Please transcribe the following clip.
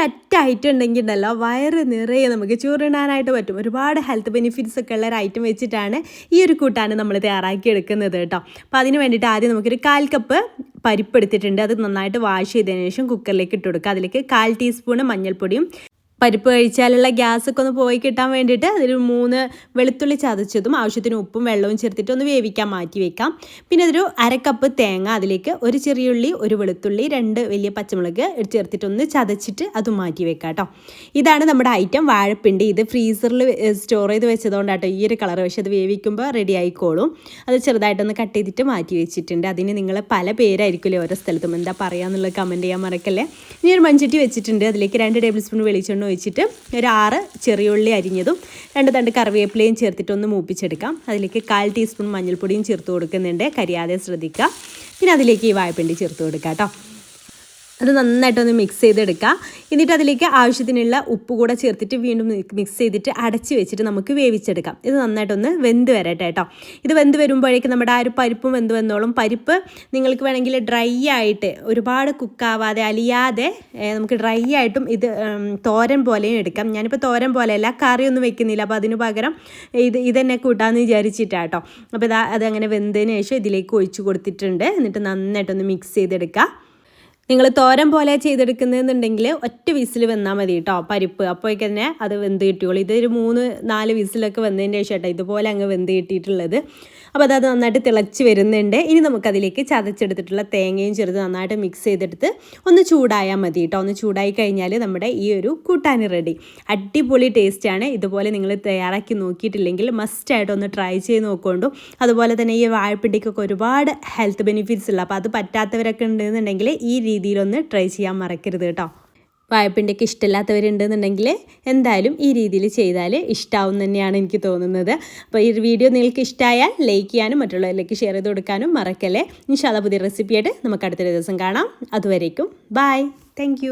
ഒരൊറ്റ ഐറ്റം ഉണ്ടെങ്കിൽ ഉണ്ടല്ലോ വയറ് നിറയെ നമുക്ക് ചോറിടാനായിട്ട് പറ്റും. ഒരുപാട് ഹെൽത്ത് ബെനിഫിറ്റ്സ് ഒക്കെ ഉള്ള ഒരു ഐറ്റം വെച്ചിട്ടാണ് ഈ ഒരു കൂട്ടാൻ നമ്മൾ തയ്യാറാക്കി എടുക്കുന്നത് കേട്ടോ. അപ്പോൾ അതിന് വേണ്ടിയിട്ട് ആദ്യം നമുക്കൊരു 1/4 കപ്പ് പരിപ്പ് എടുത്തിട്ടുണ്ട്. അത് നന്നായിട്ട് വാഷ് ചെയ്തതിന് ശേഷം കുക്കറിലേക്ക് ഇട്ട് കൊടുക്കുക. അതിലേക്ക് 1/4 ടീസ്പൂൺ മഞ്ഞൾപ്പൊടിയും, പരിപ്പ് കഴിച്ചാലുള്ള ഗ്യാസൊക്കെ ഒന്ന് പോയി കിട്ടാൻ വേണ്ടിയിട്ട് അതിൽ 3 വെളുത്തുള്ളി ചതച്ചതും ആവശ്യത്തിന് ഉപ്പും വെള്ളവും ചേർത്തിട്ട് ഒന്ന് വേവിക്കാൻ മാറ്റി വെക്കാം. പിന്നെ അതൊരു 1/2 കപ്പ് തേങ്ങ, അതിലേക്ക് ഒരു ചെറിയ ഉള്ളി, ഒരു വെളുത്തുള്ളി, 2 വലിയ പച്ചമുളക് ചേർത്തിട്ടൊന്ന് ചതച്ചിട്ട് അതും മാറ്റി വെക്കാം കേട്ടോ. ഇതാണ് നമ്മുടെ ഐറ്റം വാഴപ്പിണ്ടി. ഇത് ഫ്രീസറിൽ സ്റ്റോർ ചെയ്ത് വെച്ചതുകൊണ്ടാട്ടോ ഈ ഒരു കളർ. പക്ഷേ അത് വേവിക്കുമ്പോൾ റെഡി ആയിക്കോളും. അത് ചെറുതായിട്ടൊന്ന് കട്ട് ചെയ്തിട്ട് മാറ്റി വെച്ചിട്ടുണ്ട്. അതിന് നിങ്ങൾ പല പേരായിരിക്കില്ലേ ഓരോ സ്ഥലത്തും, എന്താ പറയുക എന്നുള്ളത് കമൻറ്റ് ചെയ്യാൻ മറക്കല്ലേ. ഇനി ഒരു മൺചട്ടി വെച്ചിട്ടുണ്ട്. അതിലേക്ക് 2 ടേബിൾ സ്പൂൺ വെളിച്ചെണ്ണ വെച്ചിട്ട് ഒരു 6 ചെറിയുള്ളി അരിഞ്ഞതും 2 തണ്ട് കറിവേപ്പിലയും ചേർത്തിട്ട് ഒന്ന് മൂപ്പിച്ചെടുക്കാം. അതിലേക്ക് 1/4 ടീസ്പൂൺ മഞ്ഞൾപ്പൊടിയും ചേർത്ത് കൊടുക്കുന്നുണ്ട്, കരിയാതെ ശ്രദ്ധിക്കുക. പിന്നെ അതിലേക്ക് ഈ വാഴപ്പിണ്ടി ചേർത്ത് കൊടുക്കാം കേട്ടോ. അത് നന്നായിട്ടൊന്ന് മിക്സ് ചെയ്തെടുക്കുക. എന്നിട്ട് അതിലേക്ക് ആവശ്യത്തിനുള്ള ഉപ്പ് കൂടെ ചേർത്തിട്ട് വീണ്ടും മിക്സ് ചെയ്തിട്ട് അടച്ച് വെച്ചിട്ട് നമുക്ക് വേവിച്ചെടുക്കാം. ഇത് നന്നായിട്ടൊന്ന് വെന്ത് വരട്ടെ കേട്ടോ. ഇത് വെന്ത് വരുമ്പോഴേക്കും നമ്മുടെ ആ ഒരു പരിപ്പും വെന്ത് വന്നോളും. പരിപ്പ് നിങ്ങൾക്ക് വേണമെങ്കിൽ ഡ്രൈ ആയിട്ട്, ഒരുപാട് കുക്കാവാതെ അലിയാതെ നമുക്ക് ഡ്രൈ ആയിട്ടും ഇത് തോരൻ പോലെയും എടുക്കാം. ഞാനിപ്പോൾ തോരൻ പോലെയല്ല, കറിയൊന്നും വെക്കുന്നില്ല. അപ്പോൾ അതിന് പകരം ഇതെന്നെ കൂട്ടാമെന്ന് വിചാരിച്ചിട്ടാണ് കേട്ടോ. അപ്പോൾ അതങ്ങനെ വെന്തതിന് ശേഷം ഇതിലേക്ക് ഒഴിച്ച് കൊടുത്തിട്ടുണ്ട്. എന്നിട്ട് നന്നായിട്ടൊന്ന് മിക്സ് ചെയ്തെടുക്കുക. നിങ്ങൾ തോരൻ പോലെ ചെയ്തെടുക്കുന്നതെന്നുണ്ടെങ്കിൽ ഒറ്റ വിസിൽ വന്നാൽ മതി കേട്ടോ പരിപ്പ്. അപ്പോഴേക്ക് തന്നെ അത് വെന്ത് കിട്ടിയോളൂ. ഇതൊരു 3-4 വിസിലൊക്കെ വന്നതിൻ്റെ ശേഷം കേട്ടോ ഇതുപോലെ അങ്ങ് വെന്ത് കിട്ടിയിട്ടുള്ളത്. അപ്പോൾ അത് നന്നായിട്ട് തിളച്ച് വരുന്നുണ്ട്. ഇനി നമുക്കതിലേക്ക് ചതച്ചെടുത്തിട്ടുള്ള തേങ്ങയും ചെറുത് നന്നായിട്ട് മിക്സ് ചെയ്തെടുത്ത് ഒന്ന് ചൂടായാൽ മതി കേട്ടോ. ഒന്ന് ചൂടായി കഴിഞ്ഞാൽ നമ്മുടെ ഈ ഒരു കൂട്ടാൻ റെഡി. അടിപൊളി ടേസ്റ്റാണ്. ഇതുപോലെ നിങ്ങൾ തയ്യാറാക്കി നോക്കിയിട്ടില്ലെങ്കിൽ മസ്റ്റായിട്ട് ഒന്ന് ട്രൈ ചെയ്ത് നോക്കൊണ്ടു. അതുപോലെ തന്നെ ഈ വാഴപ്പിണ്ടിക്കൊക്കെ ഒരുപാട് ഹെൽത്ത് ബെനിഫിറ്റ്സ് ഉള്ള, അപ്പോൾ അത് പറ്റാത്തവരൊക്കെ ഉണ്ടെന്നുണ്ടെങ്കിൽ ഈ രീതിയിലൊന്ന് ട്രൈ ചെയ്യാൻ മറക്കരുത് കേട്ടോ. വാഴപ്പിണ്ടിക്ക് ഇഷ്ടമില്ലാത്തവരുണ്ടെന്നുണ്ടെങ്കിൽ എന്തായാലും ഈ രീതിയിൽ ചെയ്താൽ ഇഷ്ടമാവും തന്നെയാണ് എനിക്ക് തോന്നുന്നത്. അപ്പോൾ ഈ വീഡിയോ നിങ്ങൾക്ക് ഇഷ്ടമായാൽ ലൈക്ക് ചെയ്യാനും മറ്റുള്ളവരിലേക്ക് ഷെയർ ചെയ്ത് കൊടുക്കാനും മറക്കല്ലേ. ഇൻഷാ അല്ലാഹ് പുതിയ റെസിപ്പിയായിട്ട് നമുക്ക് അടുത്തൊരു ദിവസം കാണാം. അതുവരേക്കും ബൈ. താങ്ക്